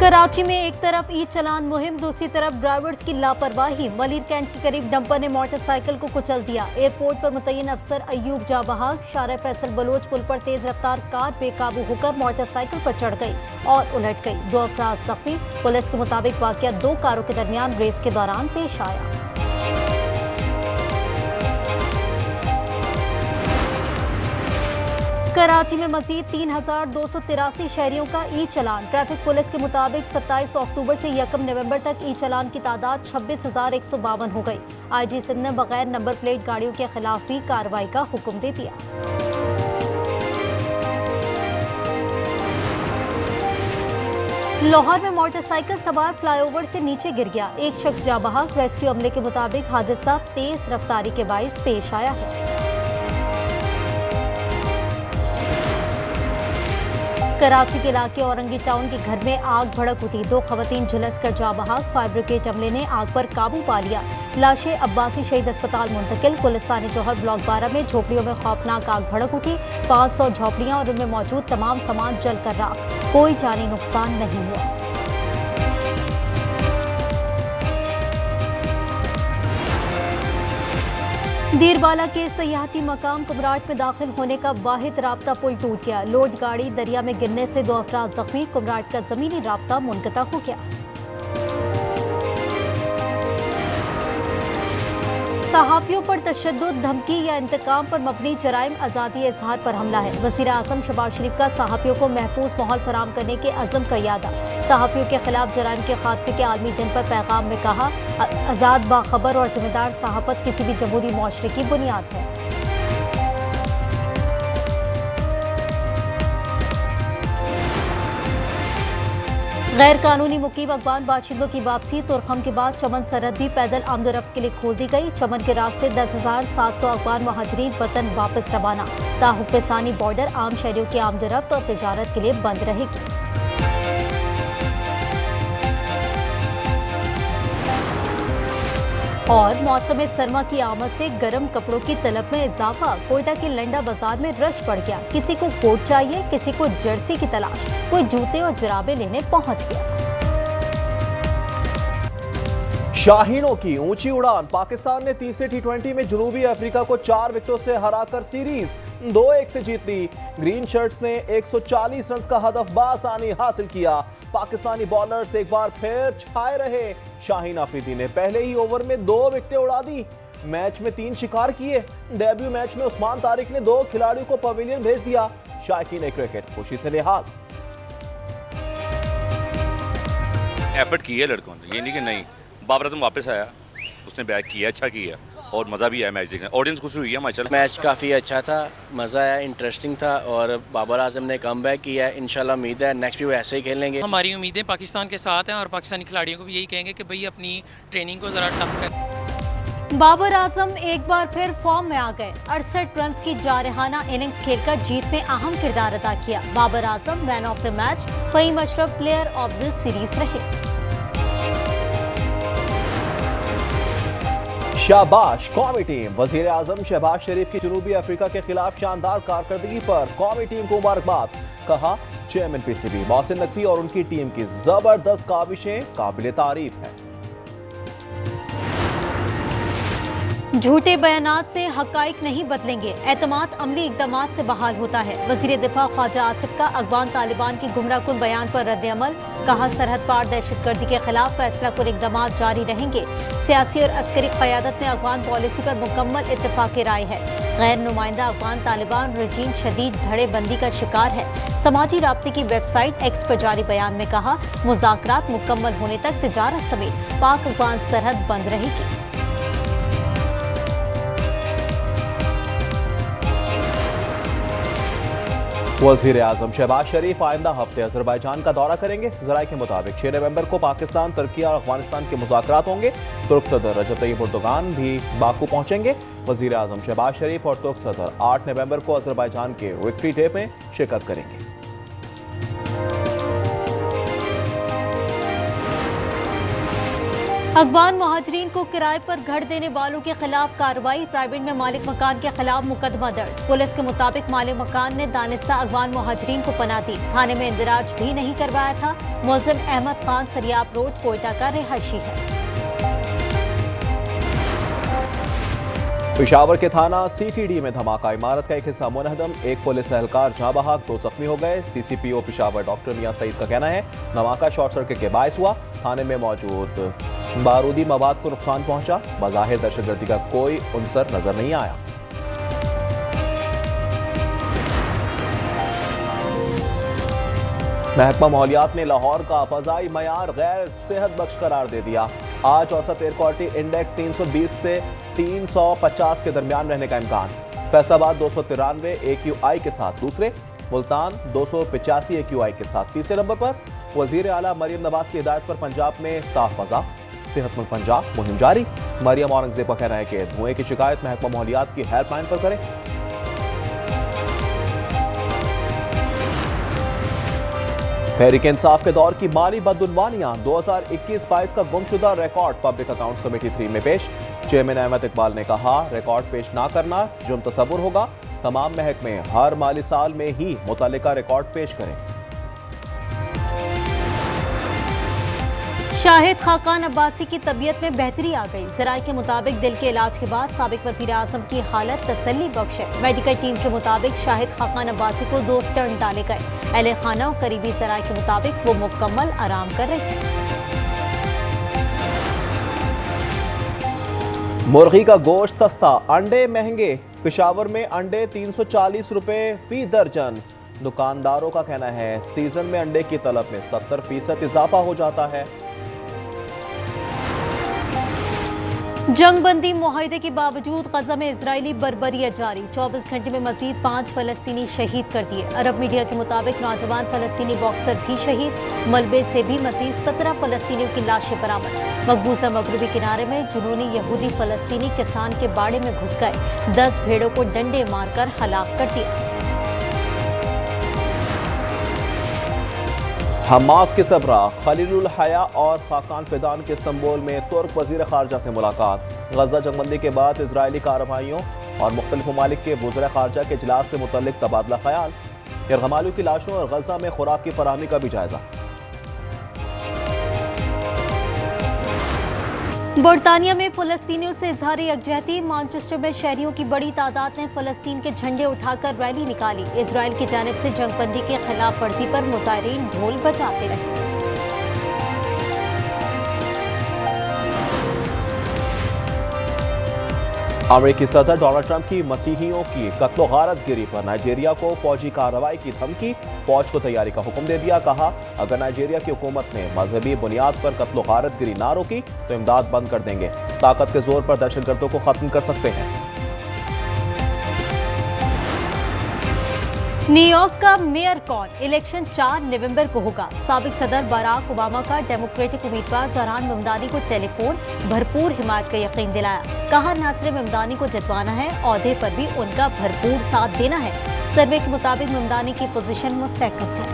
कराची में एक तरफ ई चलान मुहिम, दूसरी तरफ ड्राइवर्स की लापरवाही। मलिर कैंट के करीब डंपर ने मोटरसाइकिल को कुचल दिया। एयरपोर्ट पर मुतय्यन अफसर अयूब जा बहाल। शारा फैसल बलोच पुल पर तेज रफ्तार कार बेकाबू होकर मोटरसाइकिल पर चढ़ गई और उलट गई। 2 अफराद जख्मी। पुलिस के मुताबिक वाकया 2 कारों के दरमियान रेस के दौरान पेश आया। कराची में मजीद 3,283 शहरियों का ई चलान। ट्रैफिक पुलिस के मुताबिक 27 अक्टूबर से 1 नवंबर तक ई चलान की तादाद 26,152 हो गई। IG सिंध ने बगैर नंबर प्लेट गाड़ियों के खिलाफ भी कार्रवाई का हुक्म दे दिया। लाहौर में मोटरसाइकिल सवार फ्लाईओवर से नीचे गिर गया। एक शख्स जा बहक। रेस्क्यू अमले के मुताबिक हादसा तेज रफ्तारी के बाइस पेश आया है। कराची के इलाके औरंगी टाउन के घर में आग भड़क उठी। 2 खवातीन झुलस कर जा बहक। फायर ब्रिगेड अमले ने आग पर काबू पा लिया। लाशें अब्बासी शहीद अस्पताल मुंतकिल। गुलिस्तानी जौहर ब्लॉक 12 में झोपड़ियों में खौफनाक आग भड़क उठी। 500 झोपड़ियां और उनमें मौजूद तमाम सामान जलकर राख। कोई जानी नुकसान नहीं हुआ। दीरबाला के सयाहती मकाम कुमराट में दाखिल होने का वाहिद राब्ता पुल टूट गया। लोड गाड़ी दरिया में गिरने से 2 अफराद जख्मी। कुमराट का जमीनी राब्ता मुनक़ता हो गया। सहाफ़ियों पर तशद्दुद, धमकी या इंतकाम पर मबनी जराइम आज़ादी इजहार पर हमला है। वज़ीर आज़म शहबाज शरीफ का सहाफ़ियों को महफूज माहौल फराहम करने के अज़म का यादा। सहाफ़ियों के खिलाफ जराइम के खात्मे के आलमी दिन पर पैगाम में कहा, आज़ाद, बाखबर और जिम्मेदार सहाफ़त किसी भी जमहूरी मुआशरे की बुनियाद है। गैर कानूनी मुकीम अफगान बाशिंदों की वापसी। तुरखम के बाद चमन सरहद भी पैदल आमदोरफ्त के लिए खोल दी गई। चमन के रास्ते 10,700 अफगान महाजरीन वतन वापस रवाना। ताहुक्सानी बॉर्डर आम शहरियों की आमदोरफ्त और तिजारत के लिए बंद रहेगी। और मौसम सरमा की आमद से गर्म कपड़ों की तलब में इजाफा। कोयटा के लंडा बाजार में रश बढ़ गया। किसी को कोट चाहिए, किसी को जर्सी की तलाश, कोई जूते और जुराबे लेने पहुंच गया। शाहीनों की ऊंची उड़ान। पाकिस्तान ने तीसरे T20 में जनूबी अफ्रीका को 4 विकेटों से हराकर सीरीज 2-1 से जीत ली। ग्रीन शर्ट्स ने 140 रन का हदफ बासानी हासिल किया। पाकिस्तानी बॉलर्स एक बार फिर छाए रहे। शाहीन आफरीदी ने पहले ही ओवर में 2 विकेटें उड़ा दी। मैच में 3 शिकार किए। डेब्यू मैच में उस्मान तारिक ने 2 खिलाड़ियों को पवेलियन भेज दिया। शायकीन क्रिकेट खुशी से निहाल। एफर्ट की है लड़कों ने, ये नहीं कि नहीं। बाबर आजम वापस आया, उसने बैक किया, अच्छा किया और मज़ा भी आया मैच देखने। ऑडियंस खुश हुई है माशाल्लाह। मैच काफ़ी अच्छा था, मज़ा आया, इंटरेस्टिंग था और बाबर आजम ने कम बैक किया है। इंशाल्लाह उम्मीद है नेक्स्ट भी वो ऐसे ही खेलेंगे। हमारी उम्मीदें पाकिस्तान के साथ हैं और पाकिस्तानी खिलाड़ियों को भी यही कहेंगे कि भाई अपनी ट्रेनिंग को ज़रा टफ करें। बाबर आजम एक बार फिर फॉर्म में आ गए। 68 रन की जारहाना इनिंग्स खेलकर जीत में अहम किरदार अदा किया। Babar Azam man of the match, Faheem Ashraf player of the series रहे। शाबाश कौमी टीम। वजीर आजम शहबाज शरीफ की जनूबी अफ्रीका के खिलाफ शानदार कारकर्दगी पर कौमी टीम को मुबारकबाद। कहा, चेयरमैन PCB मोहसिन नकवी और उनकी टीम की जबरदस्त काविशें काबिल तारीफ हैं। झूठे बयानात से हकाइक नहीं बदलेंगे, एतमाद अमली इकदाम से बहाल होता है। वजीर दिफा ख्वाजा आसिफ का अफगान तालिबान की गुमराहकुन बयान पर रद्द-ए-अमल। कहा, सरहद पार दहशतगर्दी के खिलाफ फैसला कुन इकदाम जारी रहेंगे। सियासी और अस्करी क़यादत में अफगान पॉलिसी पर मुकम्मल इत्तेफाक राय है। गैर नुमाइंदा अफगान तालिबान रजीम शदीद धड़ेबंदी का शिकार है। समाजी राब्ते की वेबसाइट एक्स पर जारी बयान में कहा, मुज़ाकरात मुकम्मल होने तक तिजारत समेत पाक अफगान सरहद बंद रहेगी। वजीर आजम शहबाज शरीफ आइंदा हफ्ते अजरबैजान का दौरा करेंगे। जराये के मुताबिक 6 नवंबर को पाकिस्तान, तुर्की और अफगानिस्तान के मुज़ाकरात होंगे। तुर्क सदर रजब तय्यिप एर्दोगान भी बाकू पहुंचेंगे। वजीर आजम शहबाज शरीफ और तुर्क सदर 8 नवंबर को अजरबैजान के विक्ट्री डे में शिरकत करेंगे। अफगान महाजरीन को किराए पर घर देने वालों के खिलाफ कार्रवाई। प्राइवेट में मालिक मकान के खिलाफ मुकदमा दर्ज। पुलिस के मुताबिक मालिक मकान ने दानिस्ता अफगान महाजरीन को पनाह दी। थाने में इंदिराज भी नहीं करवाया था। मुलजिम अहमद खान सरियाब रोड कोयटा का रिहायशी है। पेशावर के थाना सीटीडी में धमाका। इमारत का एक हिस्सा मुनहदम, एक पुलिस एहलकार जहां बहक, 2 जख्मी हो गए। सीसीपीओ पेशावर डॉक्टर मियां सईद का कहना है धमाका शॉर्ट सर्किट के बायस हुआ। थाने में मौजूद बारूदी मवाद को नुकसान पहुंचा। बज़ाहिर दहशतगर्दी का कोई उनसर नजर नहीं आया। महकमा माहौलियात ने लाहौर का फ़ज़ाई मयार गैर सेहत बख्श करार दे दिया। आज औसत एयर क्वालिटी इंडेक्स 320 से 350 के दरमियान रहने का इम्कान। फैसलाबाद 293 AQI के साथ दूसरे, मुल्तान 285 AQI के साथ तीसरे नंबर पर। वजीर आला मरियम नवाज की हिदायत पर पंजाब में साफ फजा, सेहतमंद पंजाब मुहिम जारी। मरियम औरंगजेब का कहना है कि धुएं की शिकायत महकमा माहौलियात की हेल्पलाइन पर करें। तहरीक इंसाफ के दौर की माली बदउनवानियां 2021-22 का गुमशुदा रिकॉर्ड पब्लिक अकाउंट्स कमेटी 3 में पेश। चेयरमैन अहमद इकबाल ने कहा रिकॉर्ड पेश ना करना जुर्म तसव्वुर होगा। तमाम महकमे हर माली साल में ही मुतल्लिका रिकॉर्ड पेश करें। शाहिद खाकान अब्बासी की तबीयत में बेहतरी आ गई। ज़राए के मुताबिक दिल के इलाज के बाद साबिक वज़ीर आज़म की हालत तसल्ली बख्श है। मेडिकल टीम के मुताबिक शाहिद खाकान अब्बासी को 2 स्टंट डाले गए। अहले खाना और करीबी ज़राए के मुताबिक वो मुकम्मल आराम कर रहे हैं। मुर्गी का गोश्त सस्ता, अंडे महंगे। पेशावर में अंडे 340 रुपए फी दर्जन। दुकानदारों का कहना है सीजन में अंडे की तलब में 70% इजाफा हो जाता है। जंगबंदी मुआहदे के बावजूद गजा में इजरायली बर्बरियत जारी। 24 घंटे में मजीद 5 फलस्तीनी शहीद कर दिए। अरब मीडिया के मुताबिक नौजवान फलस्तीनी बॉक्सर भी शहीद। मलबे से भी मजीद 17 फलस्तीनियों की लाशें बरामद। मकबूजा मगरबी किनारे में जुनूनी यहूदी फलस्तीनी किसान के बाड़े में घुस गए। 10 भेड़ों को डंडे मारकर हलाक कर दिया। हमास के सबरा खलीलुल हया और खाकान फिदान के इस्तांबुल में तुर्क वजीर खारजा से मुलाकात। गजा जंगबंदी के बाद इजरायली कार्रवाइयों और मुख्तलिफ ममालिक के वज़ीर खारजा के इजलास से मुतल्लिक तबादला ख्याल। यरगमालियों की लाशों और गजा में खुराक की फराहमी का भी जायजा। बरतानिया में फलस्तीनियों से इजहार यकजहती। मानचेस्टर में शहरियों की बड़ी तादाद ने फलस्तीन के झंडे उठाकर रैली निकाली। इजराइल की जानिब से जंगबंदी के खिलाफ वर्जी पर मुजाहिरीन ढोल बजाते रहे। अमेरिकी सदर डोनाल्ड ट्रंप की मसीहियों की कत्लो गारतगिरी पर नाइजीरिया को फौजी कार्रवाई की धमकी। फौज को तैयारी का हुक्म दे दिया। कहा अगर नाइजीरिया की हुकूमत ने मजहबी बुनियाद पर कत्लो गारतगिरी ना रोकी तो इमदाद बंद कर देंगे। ताकत के जोर पर दहशतगर्दों को खत्म कर सकते हैं। न्यूयॉर्क का मेयर कौन? इलेक्शन 4 नवंबर को होगा। साबिक सदर बराक ओबामा का डेमोक्रेटिक उम्मीदवार ज़हरान ममदानी को टेलीफोन भरपूर हिमायत का यकीन दिलाया। कहा ना सिर्फ ममदानी को जितवाना है, ओहदे पर भी उनका भरपूर साथ देना है। सर्वे के मुताबिक ममदानी की पोजीशन मुस्तहकम है।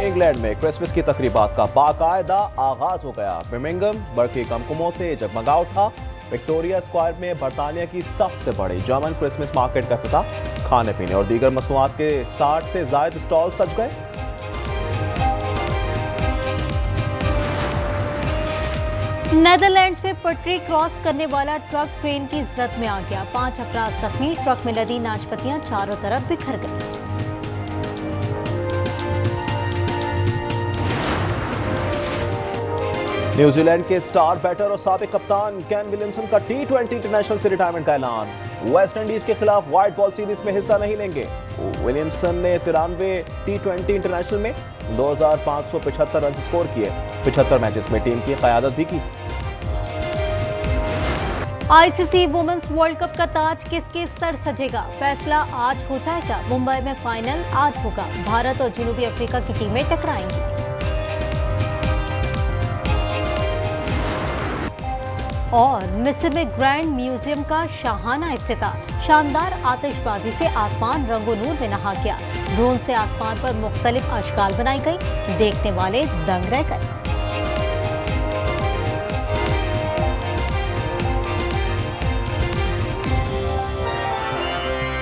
इंग्लैंड में क्रिसमस की तकरीबात का बाकायदा आगाज हो गया। बर्मिंघम बरकी कमकुमों से जगमगा उठा। विक्टोरिया स्क्वायर में बरतानिया की सबसे बड़ी जर्मन क्रिसमस मार्केट का इफ्तिताह। खाने पीने और दीगर मसनूआत के 60 से ज्यादा स्टॉल सज गए। नेदरलैंड्स में पटरी क्रॉस करने वाला ट्रक ट्रेन की जद में आ गया। 5 अफराद जख्मी। ट्रक में लदी नाशपतियां चारों तरफ बिखर गई। न्यूजीलैंड के स्टार बैटर और साबिक कप्तान केन विलियमसन का T20 इंटरनेशनल से रिटायरमेंट का ऐलान। वेस्ट इंडीज के खिलाफ व्हाइट बॉल सीरीज में हिस्सा नहीं लेंगे। विलियमसन ने 93 T20 इंटरनेशनल में 2575 रन स्कोर किए। 75 मैचेस में टीम की क़यादत भी की। आईसीसी वुमेन्स वर्ल्ड कप का ताज किसके सर सजेगा? फैसला आज हो जाएगा। मुंबई में फाइनल आज होगा। भारत और जनूबी अफ्रीका की टीमें टकराएंगी। और मिस्र में ग्रैंड म्यूजियम का शाहाना इफ्तिताह। शानदार आतिशबाजी से आसमान रंगो नूर में नहा गया। ड्रोन से आसमान पर मुख्तलिफ अशकाल बनाई गई। देखने वाले दंग रह गए।